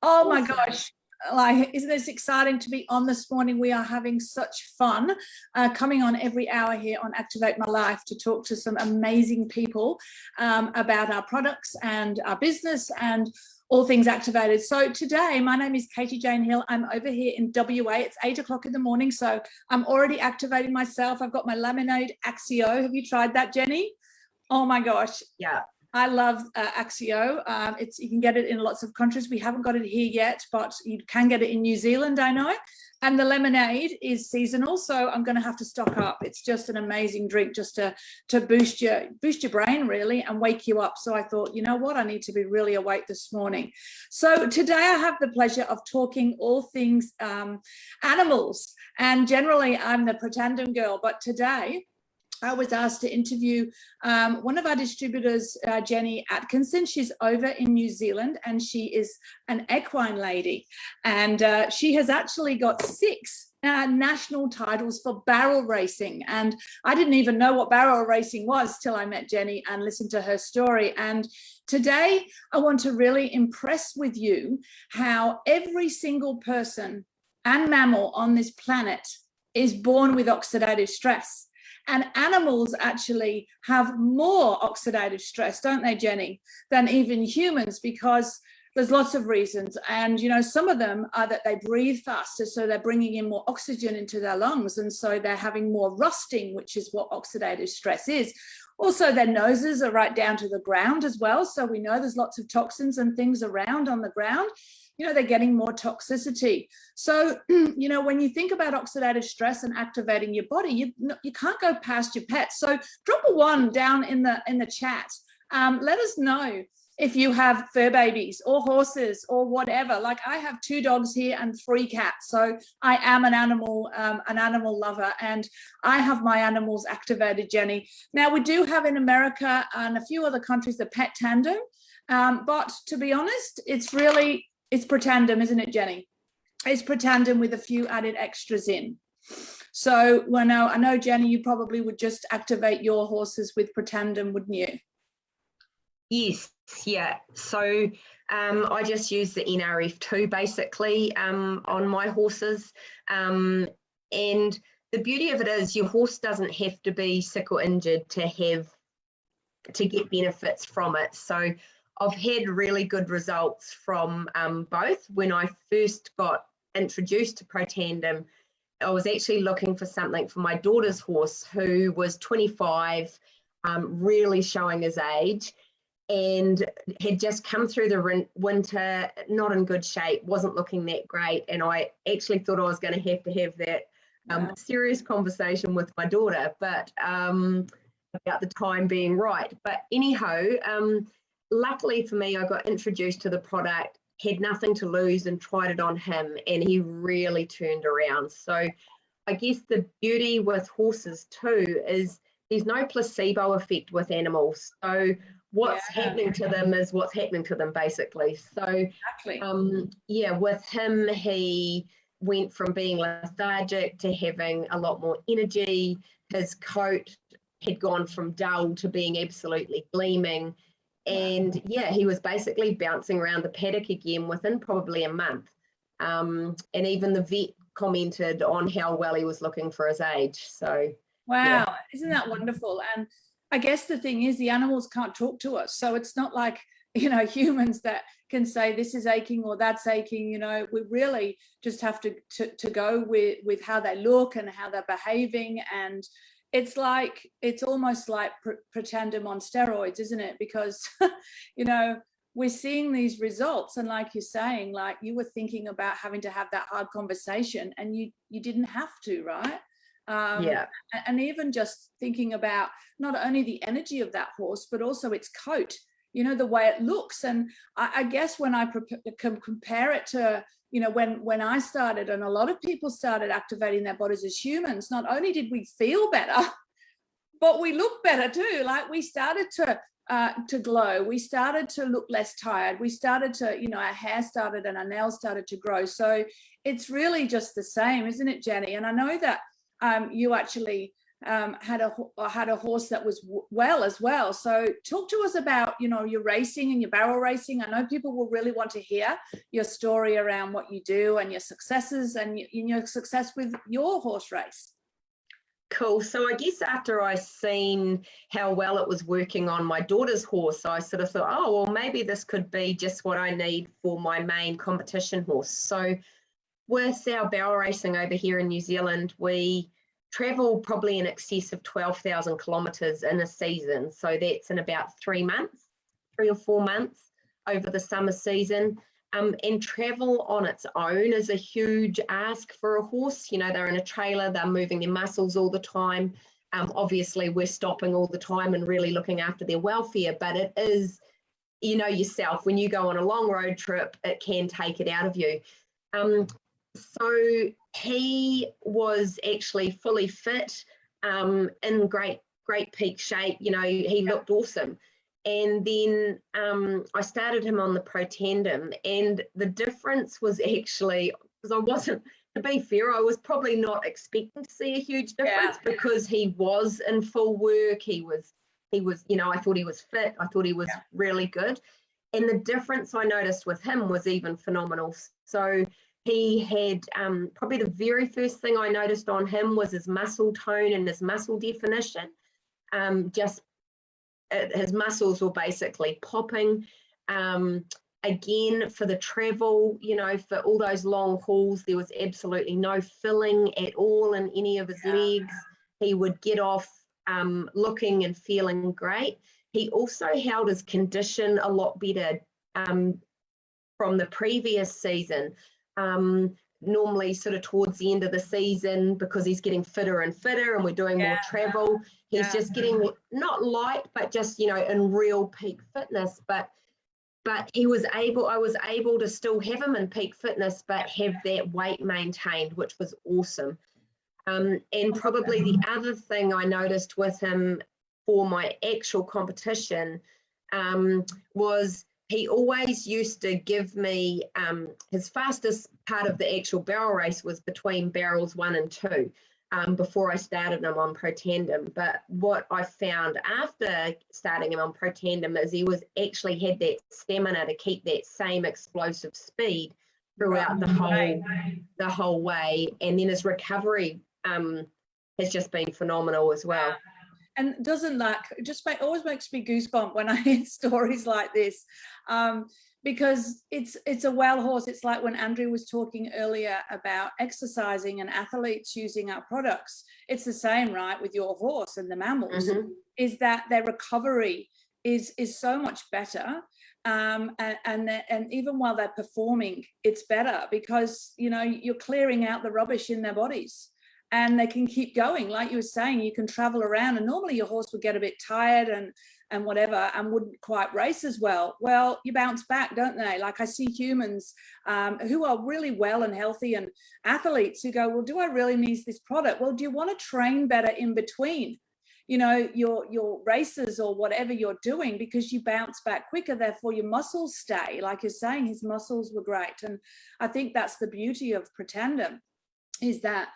Oh my Awesome. gosh. Like, isn't this exciting to be on this morning? We are having such fun coming on every hour here on Activate My Life to talk to some amazing people about our products and our business and all things activated. So today, my name is Katie Jane Hill. I'm over here in WA. It's 8 o'clock in the morning, so I'm already activating myself. I've got my lemonade Axio. Have you tried that, Jenny? Oh my gosh. Yeah. I love Axio. You can get it in lots of countries. We haven't got it here yet, but you can get it in New Zealand, I know. And the lemonade is seasonal, so I'm going to have to stock up. It's just an amazing drink just to boost your brain, really, and wake you up. So I thought, you know what, I need to be really awake this morning. So today I have the pleasure of talking all things animals. And generally, I'm the pretending girl, but today I was asked to interview one of our distributors, Jenny Atkinson. She's over in New Zealand and she is an equine lady. And she has actually got 6 national titles for barrel racing. And I didn't even know what barrel racing was till I met Jenny and listened to her story. And today I want to really impress with you how every single person and mammal on this planet is born with oxidative stress. And animals actually have more oxidative stress, don't they, Jenny, than even humans, because there's lots of reasons. And, you know, some of them are that they breathe faster, so they're bringing in more oxygen into their lungs. And so they're having more rusting, which is what oxidative stress is. Also, their noses are right down to the ground as well. So we know there's lots of toxins and things around on the ground. You know, they're getting more toxicity. So, you know, when you think about oxidative stress and activating your body, you can't go past your pets. So drop a 1 down in the chat. Let us know if you have fur babies or horses or whatever. Like, I have 2 dogs here and 3 cats. So I am an animal lover, and I have my animals activated, Jenny. Now, we do have in America and a few other countries the pet tandem. But to be honest, it's pretandem, isn't it, Jenny? It's pretandem with a few added extras in. So I know, Jenny, you probably would just activate your horses with pretandem, wouldn't you? Yes, yeah. So I just use the NRF2 basically on my horses. And the beauty of it is your horse doesn't have to be sick or injured to get benefits from it. So I've had really good results from both. When I first got introduced to Protandem, I was actually looking for something for my daughter's horse, who was 25, really showing his age, and had just come through the winter, not in good shape, wasn't looking that great. And I actually thought I was going to have that serious conversation with my daughter, but about the time being right. But anyhow, luckily for me, I got introduced to the product, had nothing to lose, and tried it on him, and he really turned around. So I guess the beauty with horses too is there's no placebo effect with animals. So what's happening to them is what's happening to them, basically. So exactly. With him, he went from being lethargic to having a lot more energy. His coat had gone from dull to being absolutely gleaming. And he was basically bouncing around the paddock again within probably a month. And even the vet commented on how well he was looking for his age. So, wow, isn't that wonderful? And I guess the thing is, the animals can't talk to us. So it's not like, you know, humans that can say this is aching or that's aching. You know, we really just have to go with how they look and how they're behaving. And it's almost like pretending on steroids, isn't it? Because, you know, we're seeing these results. And like you're saying, like you were thinking about having to have that hard conversation and you didn't have to, right? And even just thinking about not only the energy of that horse, but also its coat, you know, the way it looks. And I guess when I compare it to, you know, when I started and a lot of people started activating their bodies as humans, not only did we feel better, but we look better too. Like we started to glow. We started to look less tired. We started to, you know, our hair started and our nails started to grow. So it's really just the same, isn't it, Jenny? And I know that you actually had a horse that was well as well. So talk to us about, you know, your racing and your barrel racing. I know people will really want to hear your story around what you do and your successes and your success with your horse race. Cool. So I guess after I seen how well it was working on my daughter's horse, I sort of thought, oh, well, maybe this could be just what I need for my main competition horse. So with our barrel racing over here in New Zealand, we travel probably in excess of 12,000 kilometres in a season. So that's in about 3 months, 3 or 4 months over the summer season. And travel on its own is a huge ask for a horse. You know, they're in a trailer, they're moving their muscles all the time. Obviously, we're stopping all the time and really looking after their welfare, but it is, you know yourself, when you go on a long road trip, it can take it out of you. So he was actually fully fit, in great peak shape. You know, he looked awesome. And then I started him on the Pro Tandem, and the difference was actually, because I wasn't, to be fair, I was probably not expecting to see a huge difference because he was in full work. He was, you know, I thought he was fit. I thought he was really good. And the difference I noticed with him was even phenomenal. So he had, probably the very first thing I noticed on him was his muscle tone and his muscle definition. His muscles were basically popping. Again, for the travel, you know, for all those long hauls, there was absolutely no filling at all in any of his legs. He would get off looking and feeling great. He also held his condition a lot better from the previous season. Normally sort of towards the end of the season, because he's getting fitter and fitter and we're doing more travel, he's just getting not light, but just, you know, in real peak fitness. But I was able to still have him in peak fitness, but have that weight maintained, which was awesome. And probably the other thing I noticed with him for my actual competition was he always used to give me, his fastest part of the actual barrel race was between barrels 1 and 2 before I started him on Pro Tandem. But what I found after starting him on Pro Tandem is he was actually had that stamina to keep that same explosive speed throughout the whole way. And then his recovery has just been phenomenal as well. And doesn't that just always makes me goosebump when I hear stories like this, because it's a well horse. It's like when Andrew was talking earlier about exercising and athletes using our products. It's the same, right, with your horse and the mammals, is that their recovery is so much better. And even while they're performing, it's better because, you know, you're clearing out the rubbish in their bodies. And they can keep going. Like you were saying, you can travel around, and normally your horse would get a bit tired and whatever, and wouldn't quite race as well. Well, you bounce back, don't they? Like I see humans who are really well and healthy, and athletes who go, well, do I really need this product? Well, do you want to train better in between, you know, your races or whatever you're doing, because you bounce back quicker, therefore your muscles stay. Like you're saying, his muscles were great. And I think that's the beauty of Pro Tandem, is that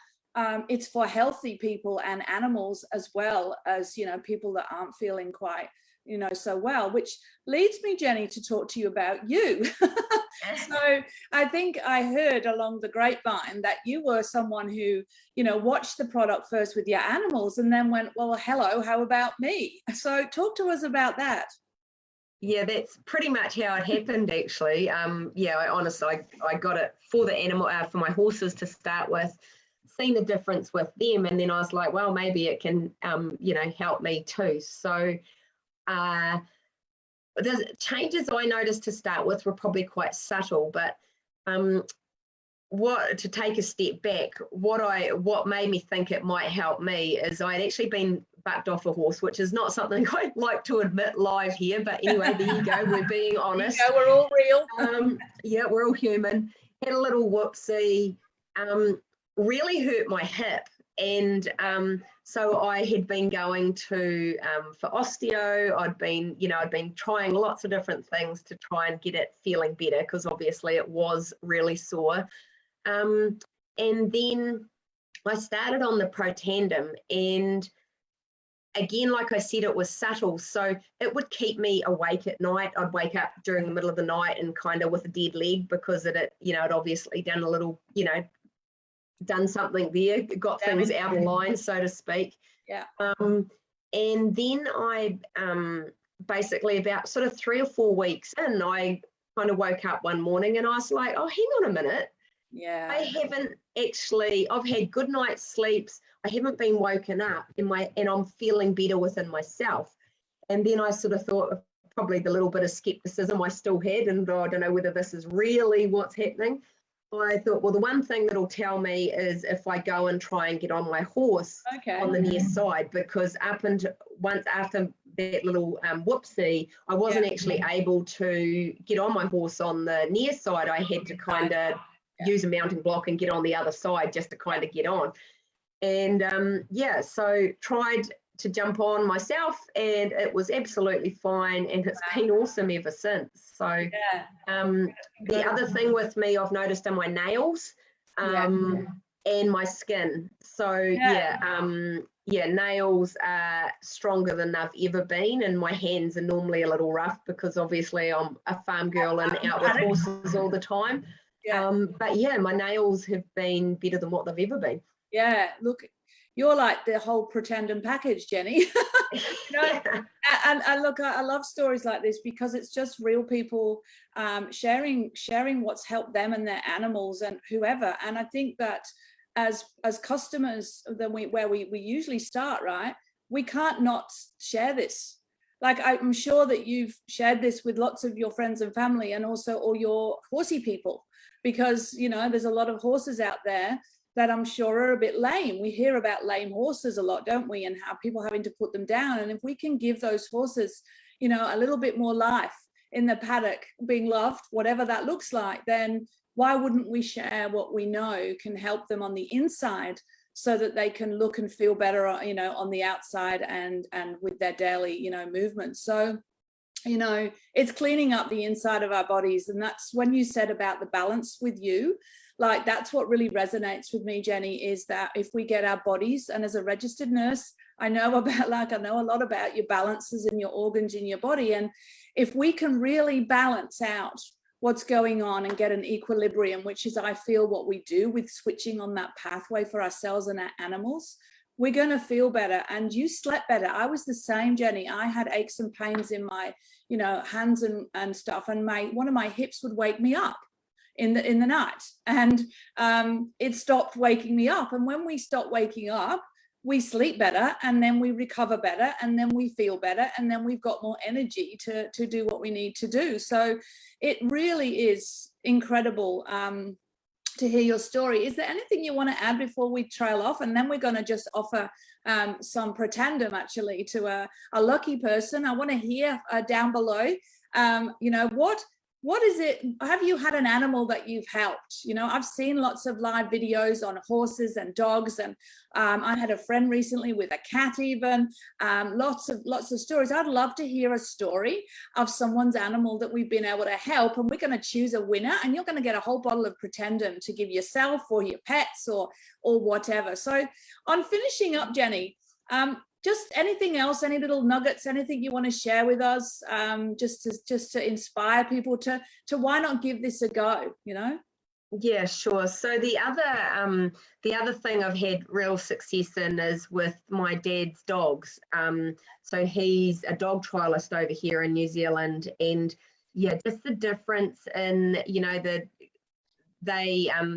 it's for healthy people and animals, as well as, you know, people that aren't feeling quite, you know, so well, which leads me, Jenny, to talk to you about you. So I think I heard along the grapevine that you were someone who, you know, watched the product first with your animals and then went, well, hello, how about me? So talk to us about that. Yeah, that's pretty much how it happened, actually. I got it for the animal, for my horses to start with. Seen the difference with them, and then I was like, well, maybe it can you know, help me too. So the changes I noticed to start with were probably quite subtle, but to take a step back, what made me think it might help me is I'd actually been bucked off a horse, which is not something I'd like to admit live here, but anyway, there you go, we're being honest. Yeah, we're all real. Yeah, we're all human. Had a little whoopsie, really hurt my hip, and so I had been going to for osteo. I'd been trying lots of different things to try and get it feeling better, because obviously it was really sore. And then I started on the Protandem, and again, like I said, it was subtle. So it would keep me awake at night. I'd wake up during the middle of the night and kind of with a dead leg because it obviously done a little, done something there, got things out of line, so to speak. Yeah. And then I basically about sort of 3 or 4 weeks in, I kind of woke up one morning and I was like, oh, hang on a minute. Yeah. I've had good night's sleeps. I haven't been woken up and I'm feeling better within myself. And then I sort of thought of probably the little bit of skepticism I still had, and I don't know whether this is really what's happening. I thought, well, the one thing that'll tell me is if I go and try and get on my horse on the near side, because once after that little whoopsie, I wasn't actually able to get on my horse on the near side. I had to kind of use a mounting block and get on the other side just to kind of get on. And so tried to jump on myself, and it was absolutely fine, and it's been awesome ever since. So the other thing with me, I've noticed, are my nails and my skin. So nails are stronger than they've ever been, and my hands are normally a little rough because obviously I'm a farm girl and out with horses all the time. But my nails have been better than what they've ever been. Yeah, look, you're like the whole Protandem package, Jenny. And look, I love stories like this because it's just real people sharing what's helped them and their animals and whoever. And I think that as customers, where we usually start, right, we can't not share this. Like, I'm sure that you've shared this with lots of your friends and family, and also all your horsey people, because there's a lot of horses out there that I'm sure are a bit lame. We hear about lame horses a lot, don't we? And how people having to put them down. And if we can give those horses, a little bit more life in the paddock, being loved, whatever that looks like, then why wouldn't we share what we know can help them on the inside, so that they can look and feel better, on the outside and with their daily, movement. So, it's cleaning up the inside of our bodies. And that's when you said about the balance with you, like, that's what really resonates with me, Jenny, is that if we get our bodies, and as a registered nurse, I know a lot about your balances and your organs in your body. And if we can really balance out what's going on and get an equilibrium, which is, I feel, what we do with switching on that pathway for ourselves and our animals, we're going to feel better. And you slept better. I was the same, Jenny. I had aches and pains in my, hands and stuff. And one of my hips would wake me up in the night, and it stopped waking me up. And when we stop waking up, we sleep better, and then we recover better, and then we feel better, and then we've got more energy to do what we need to do. So it really is incredible to hear your story. Is there anything you want to add before we trail off? And then we're going to just offer some Protandem actually to a lucky person. I want to hear down below, what is it? Have you had an animal that you've helped? I've seen lots of live videos on horses and dogs, and I had a friend recently with a cat even. Lots of stories. I'd love to hear a story of someone's animal that we've been able to help, and we're going to choose a winner, and you're going to get a whole bottle of Protandem to give yourself or your pets or whatever. So on finishing up, Jenny, just anything else, any little nuggets, anything you want to share with us, just to inspire people to why not give this a go, Yeah, sure. So the other thing I've had real success in is with my dad's dogs. So he's a dog trialist over here in New Zealand, and just the difference in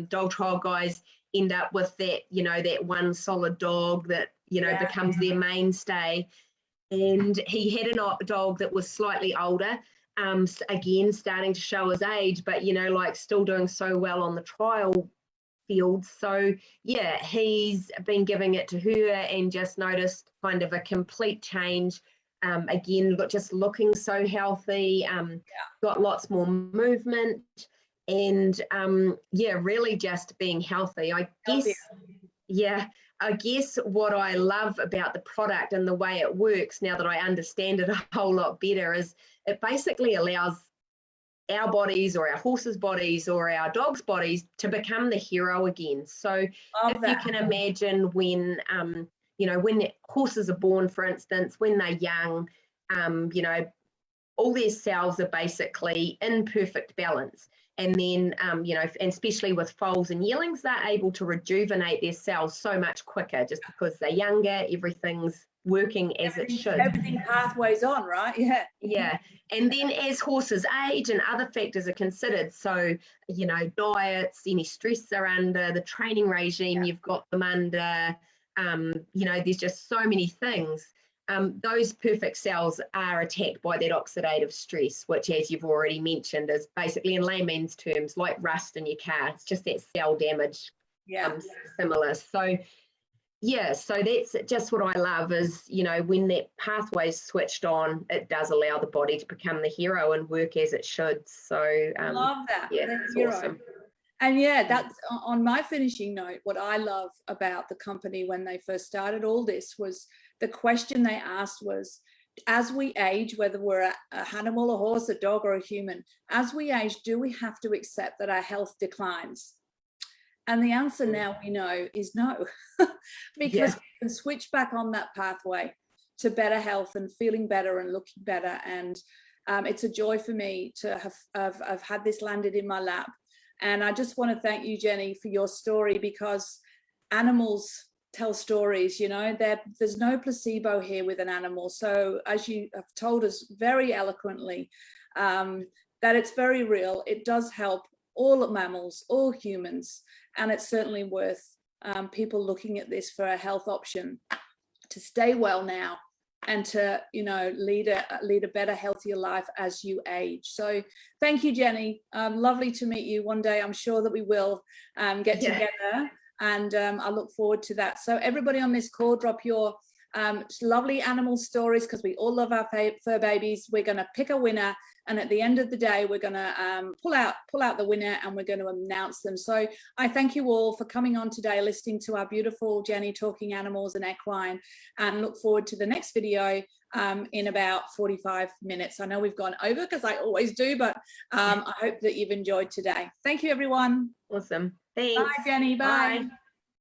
dog trial guys end up with that that one solid dog that becomes their mainstay. And he had a dog that was slightly older, again starting to show his age, but still doing so well on the trial field. So he's been giving it to her and just noticed kind of a complete change. Again, just looking so healthy, got lots more movement, and really just being healthy. I guess what I love about the product and the way it works, now that I understand it a whole lot better, is it basically allows our bodies or our horses' bodies or our dogs' bodies to become the hero again. So if you can imagine when, you know, when the horses are born, for instance, when they're young, you know, all their cells are basically in perfect balance. And then, you know, and especially with foals and yearlings, they're able to rejuvenate their cells so much quicker just because they're younger, everything's working as it should. Everything pathways on, right? Yeah. Yeah. And then as horses age and other factors are considered, so, you know, diets, any stress they're under, the training regime you've got them under, you know, there's just so many things. Those perfect cells are attacked by that oxidative stress, which, as you've already mentioned, is basically in layman's terms like rust in your car. It's just that cell damage, similar. So, yeah, so that's just what I love is, you know, when that pathway's switched on, it does allow the body to become the hero and work as it should. So, love that. Yeah, that's it's awesome. And yeah, that's on my finishing note. What I love about the company when they first started all this was the question they asked was, as we age, whether we're a animal, a horse, a dog, or a human, as we age, do we have to accept that our health declines? And the answer now we know is no, because we can switch back on that pathway to better health and feeling better and looking better. And it's a joy for me to have had this landed in my lap. And I just want to thank you, Jenny, for your story, because animals tell stories, you know, there's no placebo here with an animal. So as you have told us very eloquently, that it's very real. It does help all mammals, all humans, and it's certainly worth people looking at this for a health option to stay well now and to, you know, lead a better, healthier life as you age. So thank you, Jenny. Lovely to meet you one day. I'm sure that we will get together, and I look forward to that. So everybody on this call, drop your lovely animal stories, because we all love our fur babies. We're going to pick a winner, and at the end of the day, we're going to pull out the winner, and we're going to announce them. So I thank you all for coming on today, listening to our beautiful Jenny talking animals and equine, and look forward to the next video in about 45 minutes. I know we've gone over because I always do, but I hope that you've enjoyed today. Thank you, everyone. Awesome. Thanks. Bye, Jenny. Bye. Bye.